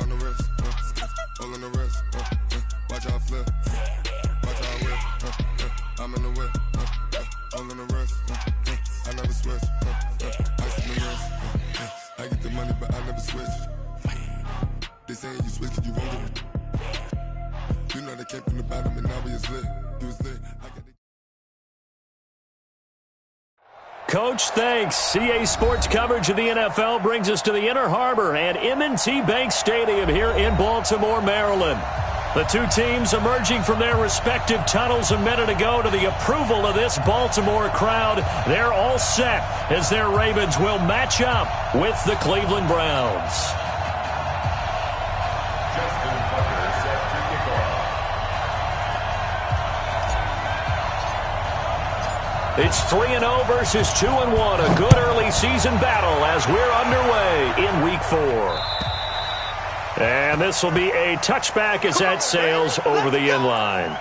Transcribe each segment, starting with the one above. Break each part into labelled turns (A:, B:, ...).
A: on the wrist, all on the wrist, watch how I flip, watch how I whip, I'm in the whip, all on the wrist, I never switch, ice in the wrist, I get the money but I never switch. They saying you switch it, you won't get it. You know they came from the bottom and now we is lit. You was lit.
B: Coach, thanks. CA Sports coverage of the NFL brings us to the Inner Harbor and M&T Bank Stadium here in Baltimore, Maryland. The two teams emerging from their respective tunnels a minute ago to the approval of this Baltimore crowd. They're all set as their Ravens will match up with the Cleveland Browns. It's 3-0 versus 2-1, a good early season battle as we're underway in Week 4. And this will be a touchback as that sails over the end line.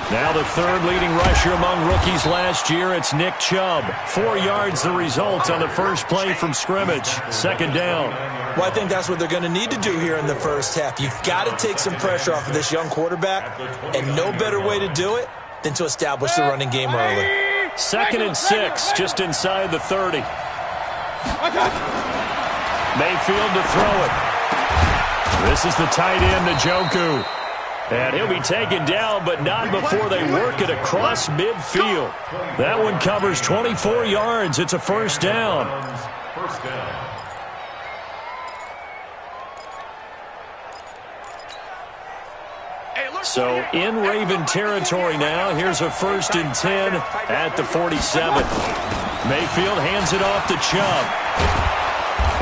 B: Now the third leading rusher among rookies last year, it's Nick Chubb. 4 yards the result on the first play from scrimmage. Second down.
C: Well, I think that's what they're going to need to do here in the first half. You've got to take some pressure off of this young quarterback, and no better way to do it than to establish the running game early.
B: 2nd and 6, just inside the 30. Mayfield to throw it. This is the tight end, Njoku. And he'll be taken down, but not before they work it across midfield. That one covers 24 yards. It's a first down. So in Raven territory now. Here's a 1st and 10 at the 47. Mayfield hands it off to Chubb.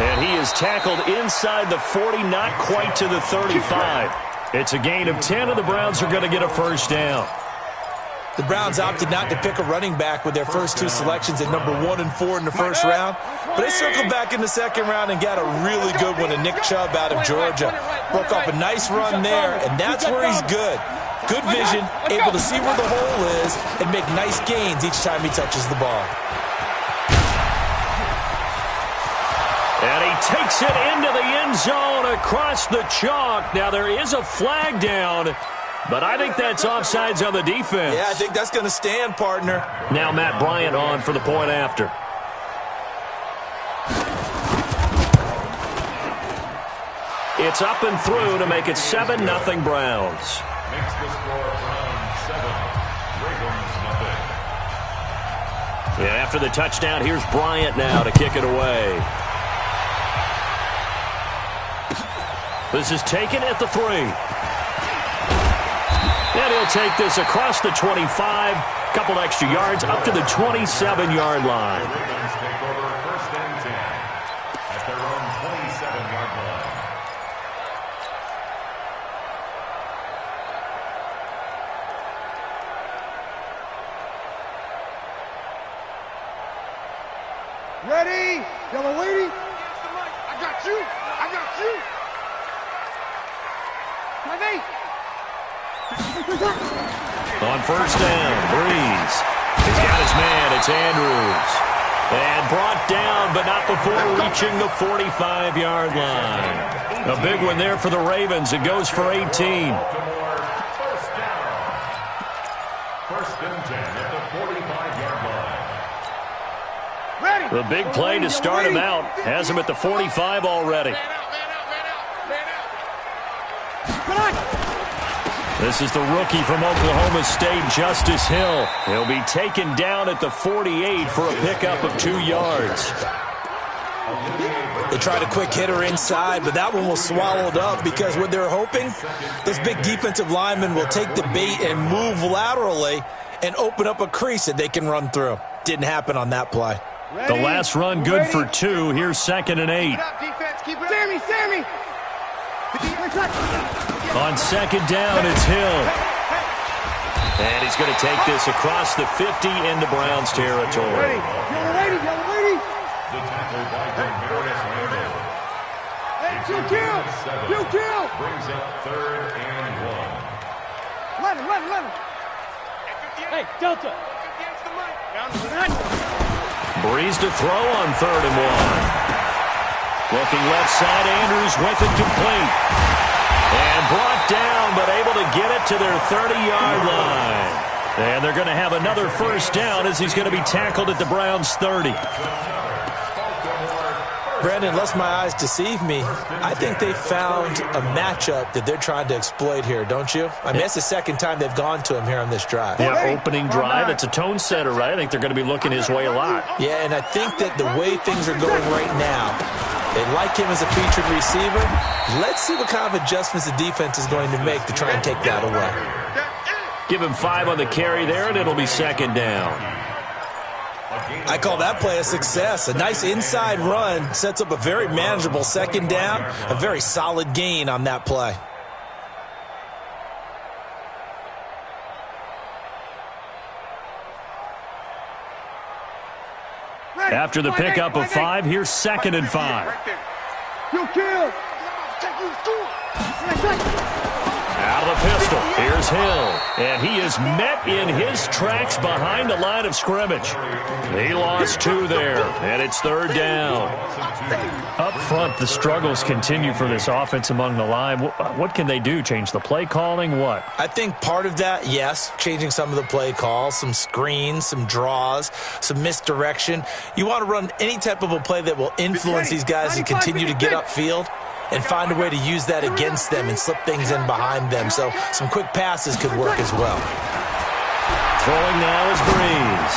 B: And he is tackled inside the 40, not quite to the 35. It's a gain of 10, and the Browns are going to get a first down.
C: The Browns opted not to pick a running back with their first 2 selections at number 1 and 4 in the first round. But they circled back in the second round and got a really good one to Nick Chubb out of Georgia. Broke off a nice run there, and that's where he's good. Good vision, able to see where the hole is, and make nice gains each time he touches the ball.
B: And he takes it into the end zone across the chalk. Now, there is a flag down, but I think that's offsides on the defense.
C: Yeah, I think that's going to stand, partner.
B: Now Matt Bryant on for the point after. It's up and through to make it 7-0 Browns.
D: Makes the score Browns 7, Ravens nothing.
B: Yeah, after the touchdown, here's Bryant now to kick it away. This is taken at the 3. And he'll take this across the 25. Couple extra yards up to the 27-yard line.
D: The Ravens take over 1st and 10 at their own 27-yard line.
E: Ready? Y'all waiting? I got you. I got you.
B: On first down, Breeze. He's got his man. It's Andrews. And brought down, but not before reaching the 45-yard line. A big one there for the Ravens. It goes for 18.
D: First down. 1st and 10 at the 45-yard line.
B: The big play to start him out. Has him at the 45 already. This is the rookie from Oklahoma State, Justice Hill. He'll be taken down at the 48 for a pickup of 2 yards.
C: They tried a quick hitter inside, but that one was swallowed up because what they're hoping, those big defensive linemen will take the bait and move laterally and open up a crease that they can run through. Didn't happen on that play.
B: The last run good for 2. Here's 2nd and 8.
E: Defense, keep it up. Sammy!
B: On second down, it's Hill. And he's going to take this across the 50 into Browns territory.
E: Yellow lady!
D: The tackle by Demarius Randall.
E: Hey, you kill!
D: Brings up 3rd and 1.
E: 11. Hey, Delta!
B: Breeze to throw on 3rd and 1. Looking left side, Andrews with it complete. And brought down, but able to get it to their 30-yard line. And they're going to have another first down as he's going to be tackled at the Browns' 30.
C: Brandon, unless my eyes deceive me, I think they found a matchup that they're trying to exploit here, don't you? I mean, that's the second time they've gone to him here on this drive.
B: Yeah, opening drive. It's a tone setter, right? I think they're going to be looking his way a lot.
C: Yeah, and I think that the way things are going right now, they like him as a featured receiver. Let's see what kind of adjustments the defense is going to make to try and take that away.
B: Give him 5 on the carry there, and it'll be second down.
C: I call that play a success. A nice inside run sets up a very manageable second down, a very solid gain on that play.
B: After the pickup of 5, here's 2nd and 5.
E: You kill!
B: Out of the pistol, here's Hill. And he is met in his tracks behind the line of scrimmage. He lost 2 there, and it's 3rd down. Up front, the struggles continue for this offense among the line. What can they do? Change the play calling? What?
C: I think part of that, yes, changing some of the play calls, some screens, some draws, some misdirection. You want to run any type of a play that will influence these guys to continue to get upfield and find a way to use that against them and slip things in behind them. So some quick passes could work as well.
B: Throwing now is Breeze.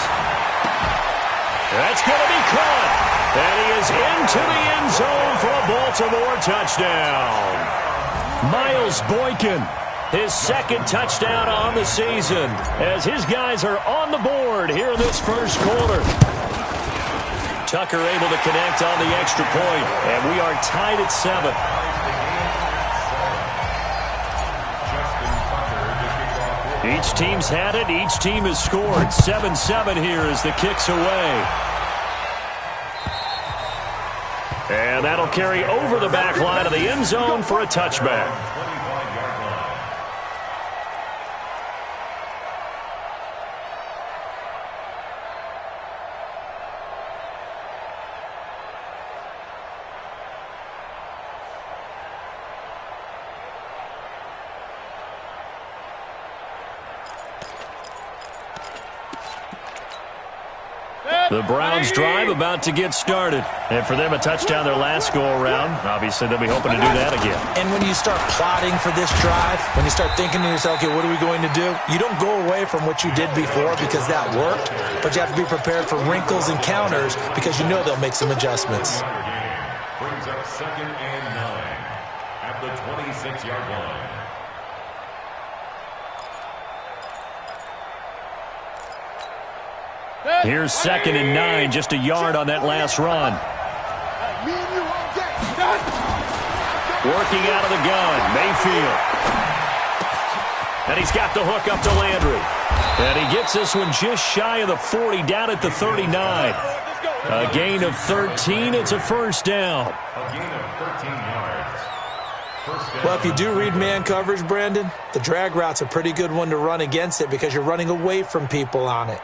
B: That's going to be caught. And he is into the end zone for a Baltimore touchdown. Miles Boykin, his 2nd touchdown on the season, as his guys are on the board here in this first quarter. Tucker able to connect on the extra point, and we are tied at 7. Each team's had it. Each team has scored. 7-7 here as the kick's away. And that'll carry over the back line of the end zone for a touchback. The Browns drive about to get started. And for them, a touchdown their last go-around. Obviously, they'll be hoping to do that again.
C: And when you start plotting for this drive, when you start thinking to yourself, okay, what are we going to do? You don't go away from what you did before because that worked, but you have to be prepared for wrinkles and counters because you know they'll make some adjustments.
D: Brings up 2nd and 9 at the 26-yard line.
B: Here's 2nd and 9, just a yard on that last run. Working out of the gun, Mayfield. And he's got the hook up to Landry. And he gets this one just shy of the 40, down at the 39. A gain of 13, it's a first down.
D: A gain of 13 yards.
C: Well, if you do read man coverage, Brandon, the drag route's a pretty good one to run against it because you're running away from people on it.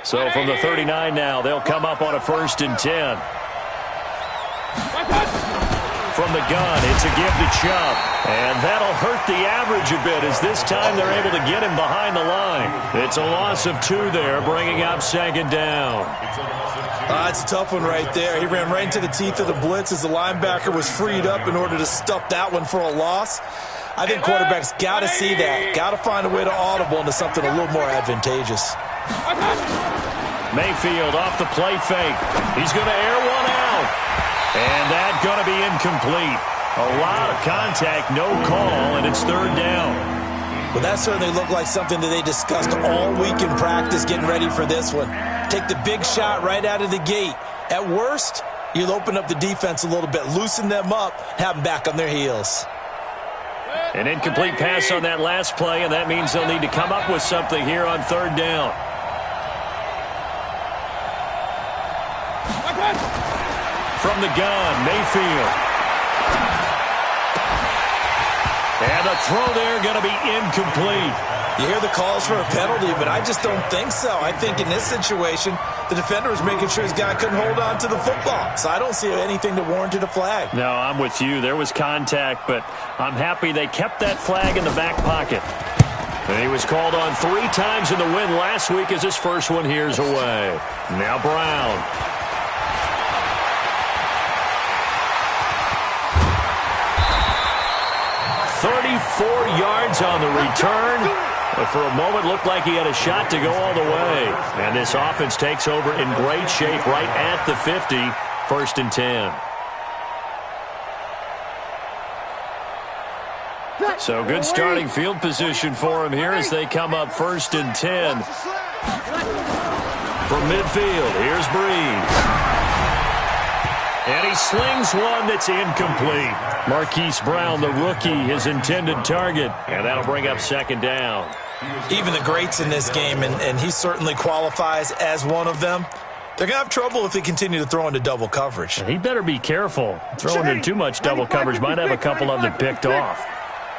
B: So from the 39 now, they'll come up on a 1st and 10. From the gun, it's a give to Chubb. And that'll hurt the average a bit as this time they're able to get him behind the line. It's a loss of 2 there, bringing up 2nd down.
C: It's a tough one right there. He ran right into the teeth of the blitz as the linebacker was freed up in order to stuff that one for a loss. I think quarterbacks got to see that. Got to find a way to audible into something a little more advantageous.
B: Mayfield off the play fake. He's going to air one out. And that's going to be incomplete. A lot of contact, no call, and it's 3rd down.
C: Well, that certainly looked like something that they discussed all week in practice getting ready for this one. Take the big shot right out of the gate. At worst, you'll open up the defense a little bit, loosen them up, have them back on their heels.
B: An incomplete pass on that last play, and that means they'll need to come up with something here on third down. From the gun, Mayfield. And the throw there going to be incomplete.
C: You hear the calls for a penalty, but I just don't think so. I think in this situation, the defender was making sure his guy couldn't hold on to the football. So I don't see anything that warranted a flag.
B: No, I'm with you. There was contact, but I'm happy they kept that flag in the back pocket. And he was called on 3 times in the win last week as his first one here's away. Now Brown. "34 yards on the return. But for a moment, looked like he had a shot to go all the way. And this offense takes over in great shape right at the 50, 1st and 10. So good starting field position for him here as they come up 1st and 10. From midfield, here's Breeze. And he slings one that's incomplete. Marquise Brown, the rookie, his intended target. And that'll bring up 2nd down.
C: Even the greats in this game, and he certainly qualifies as one of them, they're going to have trouble if they continue to throw into double coverage.
B: He better be careful. Throwing in too much double coverage might have a couple of them picked off.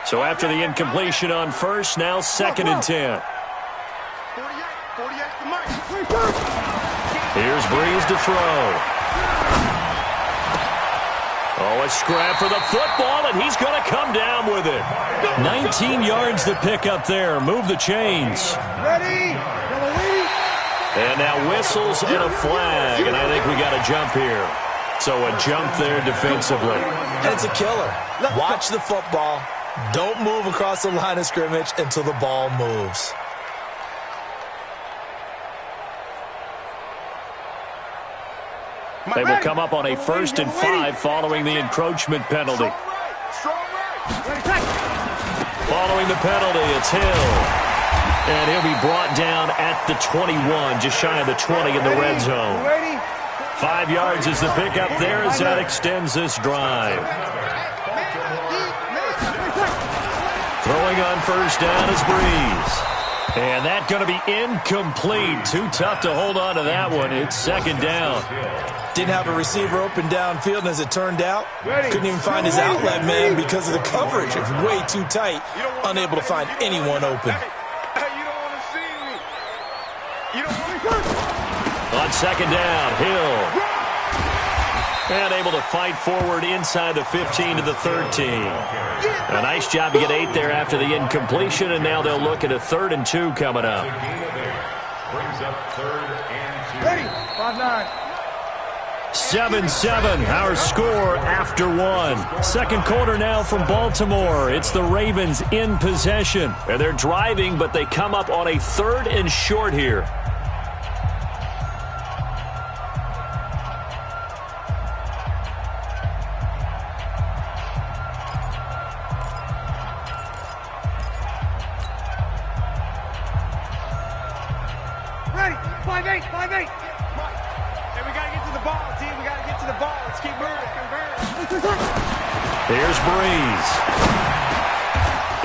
B: So after the incompletion on first, now 2nd and 10. Here's Breeze to throw. Oh, a scrap for the football, and he's going to come down with it. 19 yards to pick up there. Move the chains.
E: Ready?
B: And now whistles and a flag, and I think we got a jump here. So a jump there defensively.
C: And it's a killer. Watch the football. Don't move across the line of scrimmage until the ball moves.
B: They will come up on a 1st and 5 following the encroachment penalty. Following the penalty, it's Hill. And he'll be brought down at the 21, just shy of the 20 in the red zone. 5 yards is the pickup there as that extends this drive. Throwing on 1st down is Breeze. And that's going to be incomplete. Too tough to hold on to that one. It's 2nd down.
C: Didn't have a receiver open downfield, and as it turned out, couldn't even find his outlet man because of the coverage. It's way too tight, unable to find anyone open.
B: On 2nd down, Hill. And able to fight forward inside the 15 to the 13. A nice job to get 8 there after the incompletion, and now they'll look at a 3rd and 2 coming up.
D: Brings up 3rd and 2.
E: Ready? 5-9.
B: 7-7, our score after 1. 2nd quarter now from Baltimore. It's the Ravens in possession. And they're driving, but they come up on a 3rd and short here.
E: Ready? 5-8. 5-8. Hey, we got to get to the ball, team. We got to get to the ball. Let's keep moving.
B: Here's Breeze.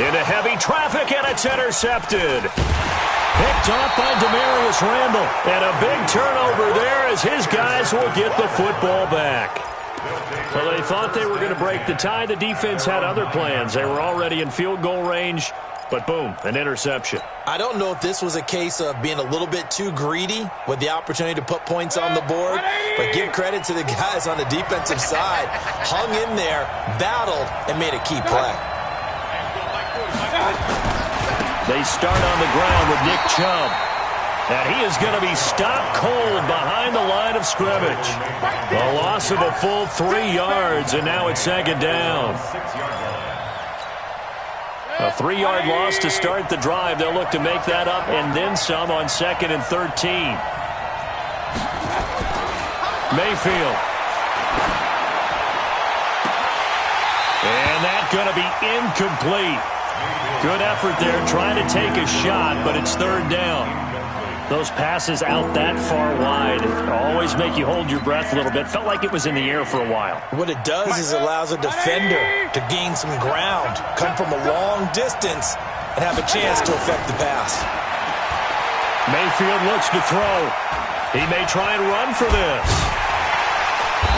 B: Into heavy traffic, and it's intercepted. Picked off by Demarius Randall. And a big turnover there as his guys will get the football back. So they thought they were going to break the tie. The defense had other plans. They were already in field goal range. But boom, an interception.
C: I don't know if this was a case of being a little bit too greedy with the opportunity to put points on the board, but give credit to the guys on the defensive side. Hung in there, battled, and made a key play.
B: They start on the ground with Nick Chubb. And he is going to be stopped cold behind the line of scrimmage. A loss of a full 3 yards, and now it's 2nd down. A 3-yard loss to start the drive. They'll look to make that up and then some on 2nd and 13. Mayfield. And that's going to be incomplete. Good effort there trying to take a shot, but it's 3rd down. Those passes out that far wide always make you hold your breath a little bit. Felt like it was in the air for a while.
C: What it does is it allows a defender to gain some ground, come from a long distance, and have a chance to affect the pass.
B: Mayfield looks to throw. He may try and run for this.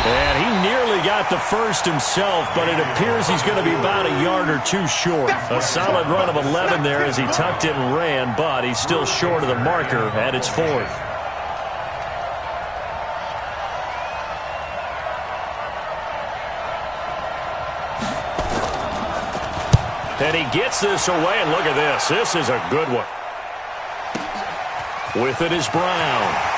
B: And he nearly got the first himself, but it appears he's going to be about a yard or two short. A solid run of 11 there as he tucked it and ran, but he's still short of the marker at its 4th. And he gets this away, and look at this. This is a good one. With it is Brown.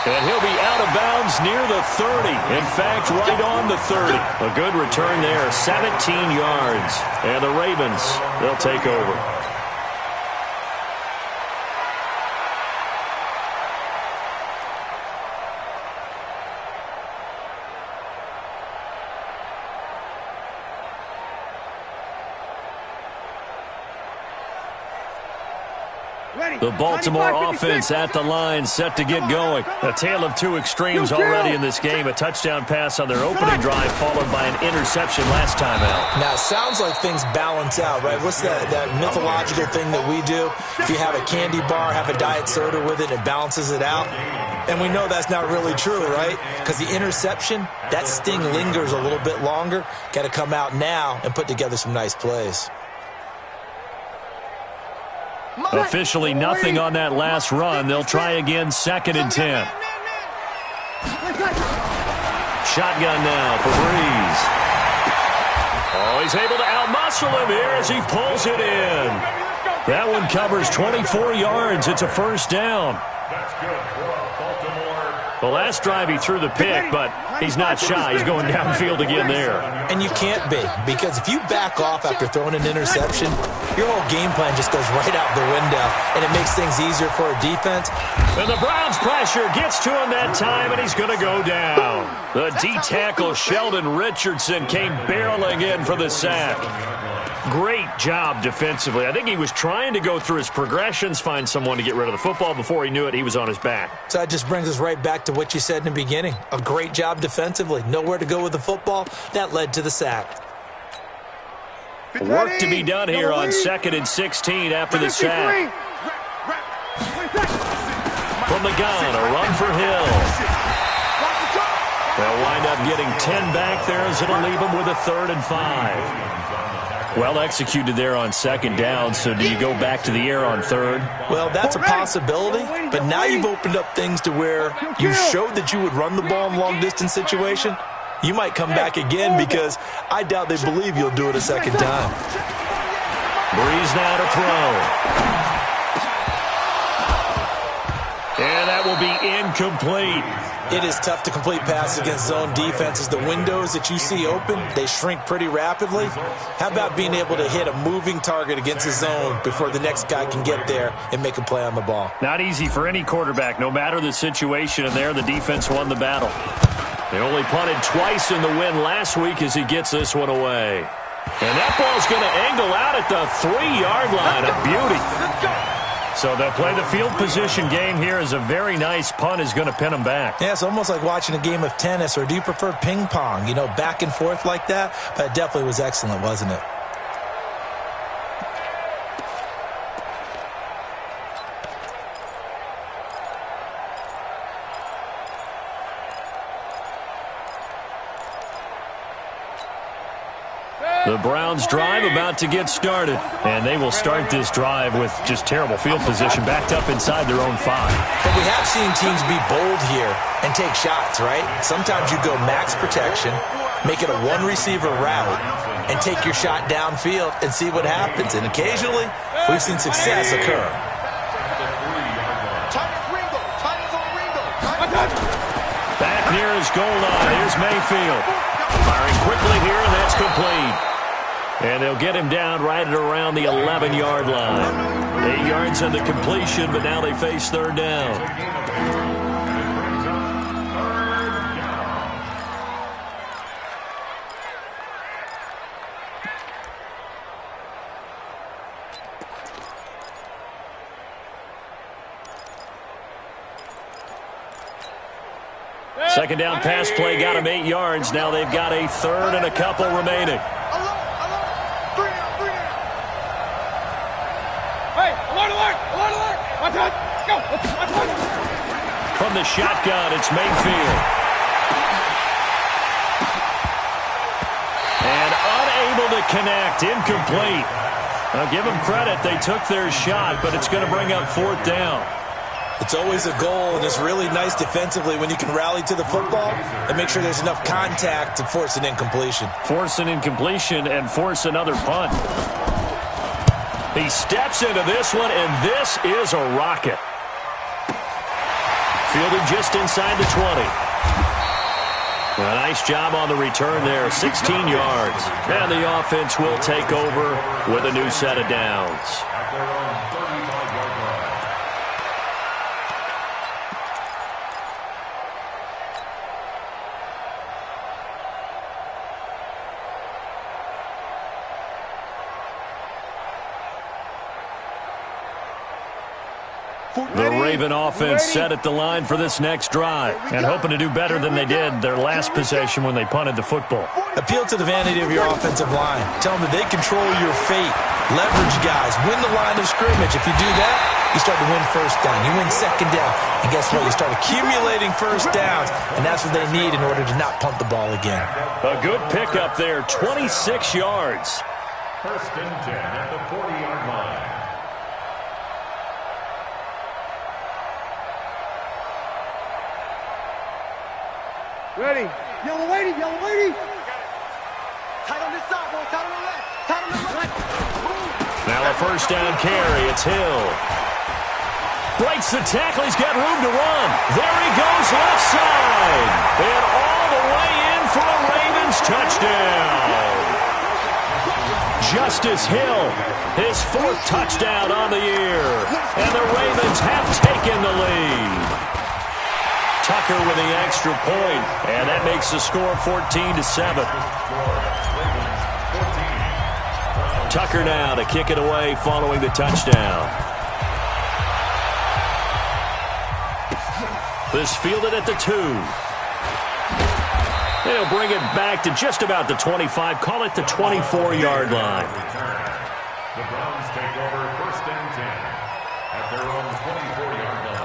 B: And he'll be out of bounds near the 30. In fact, right on the 30. A good return there, 17 yards. And the Ravens, they'll take over. The Baltimore offense at the line, set to get going. A tale of two extremes already in this game. A touchdown pass on their opening drive, followed by an interception last time out.
C: Now, it sounds like things balance out, right? What's that mythological thing that we do? If you have a candy bar, have a diet soda with it, it balances it out. And we know that's not really true, right? Because the interception, that sting lingers a little bit longer. Got to come out now and put together some nice plays.
B: Officially nothing on that last run. They'll try again, 2nd and 10. Shotgun now for Breeze. Oh, he's able to outmuscle him here as he pulls it in. That one covers 24 yards. It's a first down.
D: That's good for Baltimore.
B: The last drive he threw the pick, but he's not shy. He's going downfield again there.
C: And you can't be, because if you back off after throwing an interception, your whole game plan just goes right out the window, and it makes things easier for a defense.
B: And the Browns' pressure gets to him that time, and he's going to go down. The D-tackle, Sheldon Richardson, came barreling in for the sack. Great job defensively. I think he was trying to go through his progressions, find someone to get rid of the football. Before he knew it, he was on his back.
C: So that just brings us right back to what you said in the beginning. A great job defensively. Nowhere to go with the football. That led to the sack.
B: Work to be done here on 2nd and 16 after the sack. From the gun, a run for Hill. They'll wind up getting 10 back there as it'll leave them with a 3rd and 5. Well executed there on 2nd down, so do you go back to the air on 3rd?
C: Well, that's a possibility, but now you've opened up things to where you showed that you would run the ball in long-distance situation. You might come back again because I doubt they believe you'll do it a 2nd time.
B: Breeze now to throw. And that will be incomplete.
C: It is tough to complete passes against zone defenses. The windows that you see open, they shrink pretty rapidly. How about being able to hit a moving target against a zone before the next guy can get there and make a play on the ball?
B: Not easy for any quarterback, no matter the situation. And there, the defense won the battle. They only punted twice in the win last week as he gets this one away. And that ball's going to angle out at the 3-yard line. A beauty. So they'll play the field position game here as a very nice punt is going to pin them back.
C: Yeah, it's almost like watching a game of tennis, or do you prefer ping pong? You know, back and forth like that? But it definitely was excellent, wasn't it?
B: The Browns drive about to get started, and they will start this drive with just terrible field position, backed up inside their own 5.
C: But we have seen teams be bold here and take shots, right? Sometimes you go max protection, make it a one-receiver route, and take your shot downfield and see what happens. And occasionally, we've seen success occur.
B: Back near his goal line. Here's Mayfield. Firing quickly here, and that's complete. And they'll get him down right at around the 11-yard line. 8 yards on the completion, but now they face 3rd down. Second down pass play got them 8 yards. Now they've got a third and a couple remaining.
E: Hey, alert! Watch out! Go! Watch.
B: From the shotgun, it's Mayfield. And unable to connect, incomplete. Now give them credit, they took their shot, but it's going to bring up 4th down.
C: It's always a goal, and it's really nice defensively when you can rally to the football and make sure there's enough contact to force an incompletion.
B: Force an incompletion and force another punt. He steps into this one, and this is a rocket. Fielded just inside the 20. A nice job on the return there, 16 yards. And the offense will take over with a new set of downs. The Raven offense set at the line for this next drive and hoping to do better than they did their last possession when they punted the football.
C: Appeal to the vanity of your offensive line. Tell them that they control your fate. Leverage guys. Win the line of scrimmage. If you do that, you start to win first down. You win second down. And guess what? You start accumulating first downs, and that's what they need in order to not punt the ball again.
B: A good pickup there, 26 yards.
D: First and 10 at the 40-yard line.
E: Ready. Yellow lady. Tight on this side, boy. Tight on the left. Tight on the left.
B: Now a first down carry. It's Hill. Breaks the tackle. He's got room to run. There he goes left side. And all the way in for a Ravens touchdown. Justice Hill, his 4th touchdown on the year. And the Ravens have taken the lead. Tucker with the extra point, and that makes the score 14-7. Tucker now to kick it away following the touchdown. This fielded at the 2. They'll bring it back to just about the 25, call it the 24-yard line.
D: The Browns take over first and 10 at their own 24-yard line.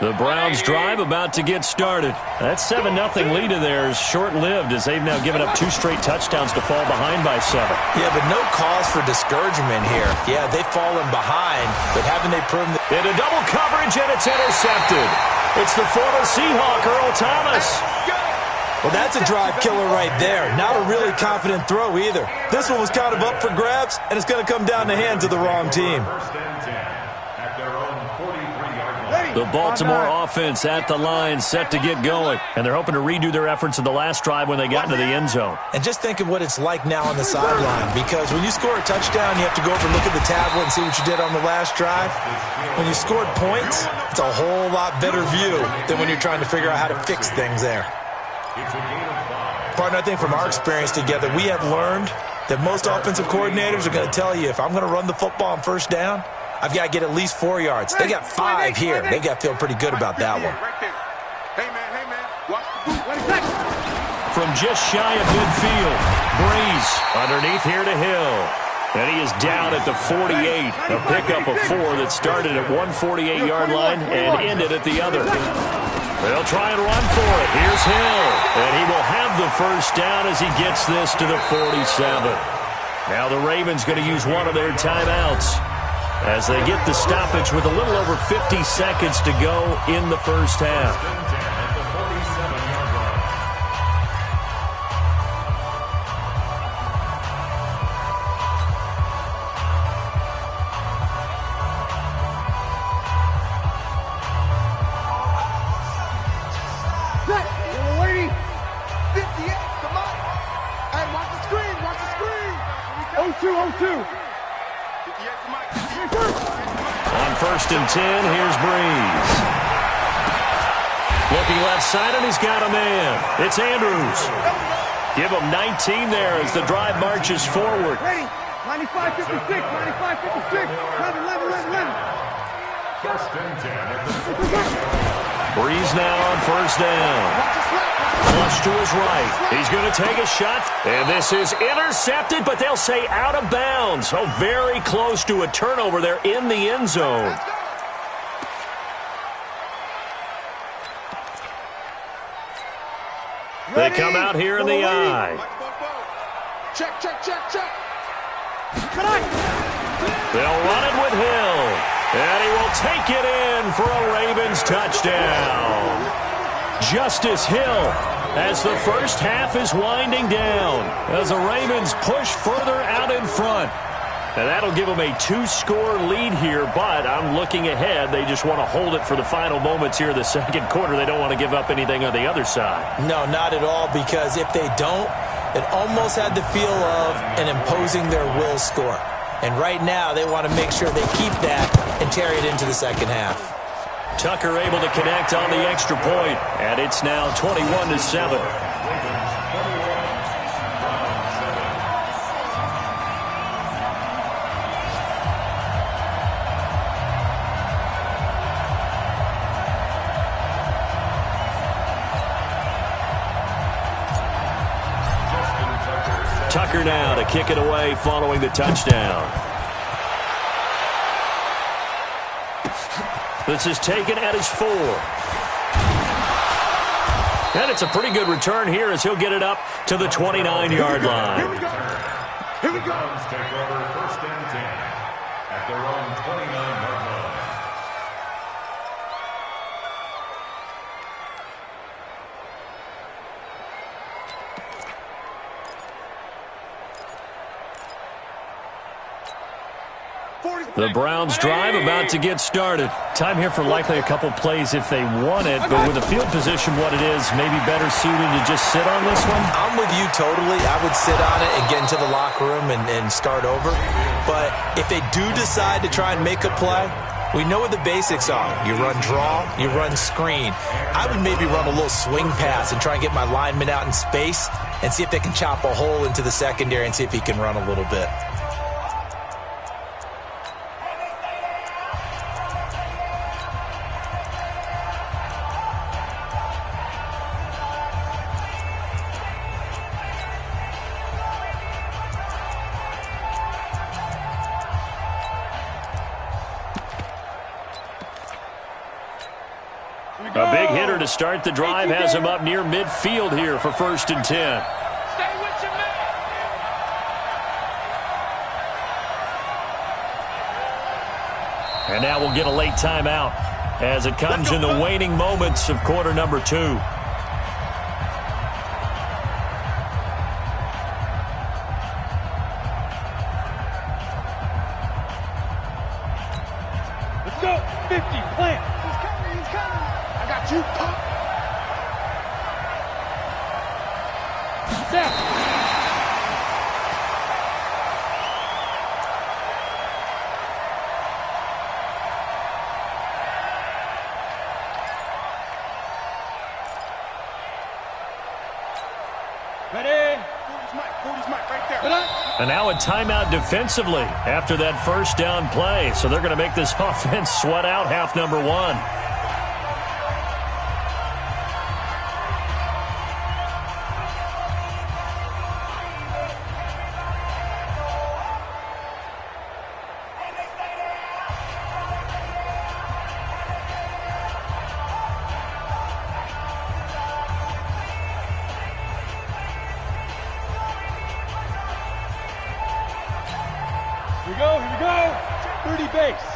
B: The Browns drive about to get started. That 7-0 lead of theirs short-lived as they've now given up 2 straight touchdowns to fall behind by 7.
C: Yeah, but no cause for discouragement here. Yeah, they've fallen behind, but haven't they proven that?
B: Into double coverage, and it's intercepted. It's the former Seahawk, Earl Thomas.
C: Well, that's a drive killer right there. Not a really confident throw either. This one was kind of up for grabs, and it's going to come down the hands of the wrong team.
D: First and 10 at their own 43-yard line.
B: The Baltimore offense at the line, set to get going. And they're hoping to redo their efforts in the last drive when they got into the end zone.
C: And just think of what it's like now on the sideline, because when you score a touchdown, you have to go over and look at the tablet and see what you did on the last drive. When you scored points, it's a whole lot better view than when you're trying to figure out how to fix things there.
D: It's a gain of 5.
C: Partner, I think from our experience together, we have learned that most offensive coordinators are going to tell you, if I'm going to run the football on first down, I've got to get at least 4 yards. They got 5 here. They've got to feel pretty good about that one.
E: Hey, man. Watch.
B: From just shy of midfield, Breeze underneath here to Hill. And he is down at the 48. A pickup of 4 that started at one 48-yard line and ended at the other. They'll try and run for it. Here's Hill. And he will have the first down as he gets this to the 47. Now the Ravens going to use one of their timeouts as they get the stoppage with a little over 50 seconds to go in the first half.
D: First and 10 at the 47-yard line.
E: Set. Yellow lady. 58. Come on. Hey, watch the screen. 0-2. 58. Come on.
B: On first and 10, here's Breeze. Looking left side, and he's got a man. It's Andrews. Give him 19 there as the drive marches forward.
E: Ready. Line 95-56, 95-56. 11.
D: First and 10 at the
B: Breeze now on first down. Flush to his right. He's going to take a shot. And this is intercepted, but they'll say out of bounds. So very close to a turnover there in the end zone. They come out here in the eye.
E: Check.
B: They'll run it with Hill. And he will take it in for a Ravens touchdown. Justice Hill as the first half is winding down. As the Ravens push further out in front. And that'll give them a 2-score lead here, but I'm looking ahead. They just want to hold it for the final moments here in the second quarter. They don't want to give up anything on the other side.
C: No, not at all, because if they don't, it almost had the feel of an imposing their will score. And right now, they want to make sure they keep that and carry it into the second half.
B: Tucker able to connect on the extra point, and it's now 21-7. Tucker now to kick it away following the touchdown. This is taken at his 4. And it's a pretty good return here as he'll get it up to the 29-yard line.
E: Here we go.
D: Browns take over first and 10 at their own 29-yard line.
B: The Browns drive about to get started. Time here for likely a couple plays if they want it, but with the field position what it is, maybe better suited to just sit on this one?
C: I'm with you totally. I would sit on it and get into the locker room and start over. But if they do decide to try and make a play, we know what the basics are. You run draw, you run screen. I would maybe run a little swing pass and try and get my lineman out in space and see if they can chop a hole into the secondary and see if he can run a little bit.
B: A big hitter to start the drive has him up near midfield here for first and 10.
E: Stay with your man.
B: And now we'll get a late timeout as it comes in the waning moments of quarter number 2.
E: Let's go. 50, plant. He's coming. I got you. Down. Ready? 40's Mike right there.
B: And now a timeout defensively after that first down play. So they're going to make this offense sweat out half number 1.
E: Here we go. 30 base.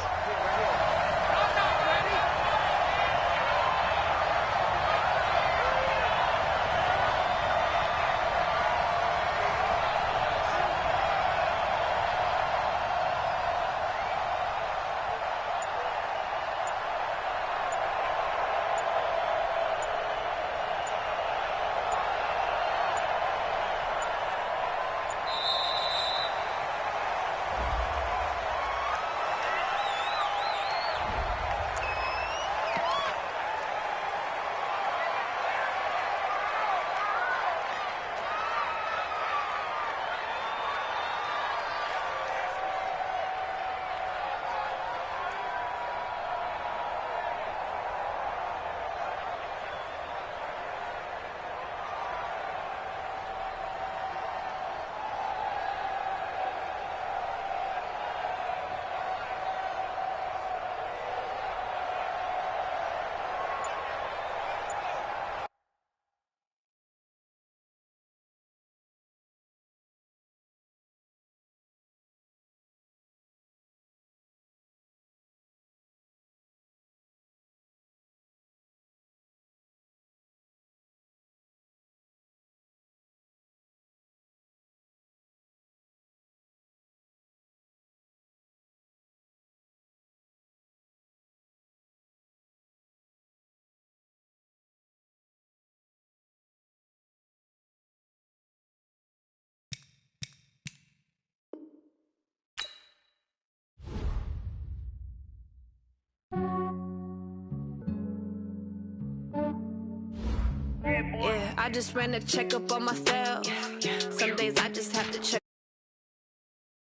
F: I just ran a checkup on myself.